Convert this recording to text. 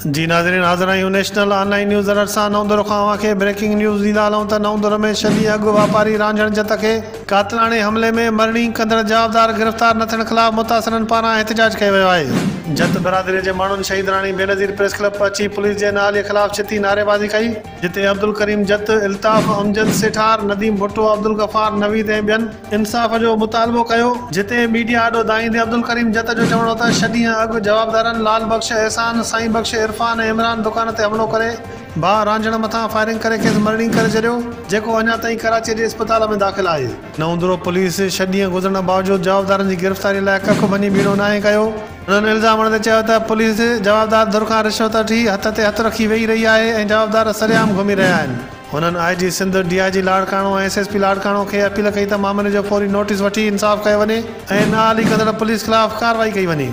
जी नाज़रीन, हाज़िर आहियूं नेशनल ऑनलाइन न्यूज़ अलर्ट सां। नवंदुर खां खे ब्रेकिंग न्यूज़ ॾींदा हलूं त नवंदुर में छॾी अॻु वापारी रांझण जत खे कातलाणे हमले में मरणी कंदड़ जवाबदार गिरफ़्तार न थियण ख़िलाफ़ मुतासिरनि पारां एहतजाज कयो वियो आहे। जत बिरादरीअ जे माण्हुनि शहीद राणी बेनज़ीर प्रेस क्लब अची पुलिस जे नाले ख़िलाफ़ छिती नारेबाज़ी कई, जिते अब्दुल करीम जत, इल्ताफ़ अमजद सेठार, नदीम भुट्टो, अब्दुल गफ़ार नवीद ऐं ॿियनि इंसाफ़ जो मुतालबो कयो, जिते मीडिया आॾो दाईंदे अब्दुल करीम जत जो चवणो त छॾी अॻु जवाबदारनि लाल बख़्श, एहसान, साईं बख़्श, इरफान ऐं इमरान दुकान ते हमलो करे भाउ रांझण मथां फायरिंग करे खेसि मरणी करे छॾियो, जेको अञा ताईं कराची जे इस्पताल में दाख़िल आहे। नवंदुरो पुलिस 6 ॾींहं गुज़रण बावजूद जवाबदारनि जी गिरफ़्तारी लाइ कख भञी बीड़ो नाहे कयो। हुननि इल्ज़ाम हणंदे चयो त पुलिस जवाबदार धुर खां रिश्वत वठी हथ ते हथ रखी वेही रही आहे ऐं जवाबदार सरेआम घुमी रहिया आहिनि। हुननि IG सिंध, DIG लाड़काणो ऐं SSP लाड़काणो खे अपील कई त मामले जो फौरी नोटिस वठी इंसाफ़ कयो वञे ऐं नाल ई कंदड़ पुलिस ख़िलाफ़ कार्रवाई कई वञे।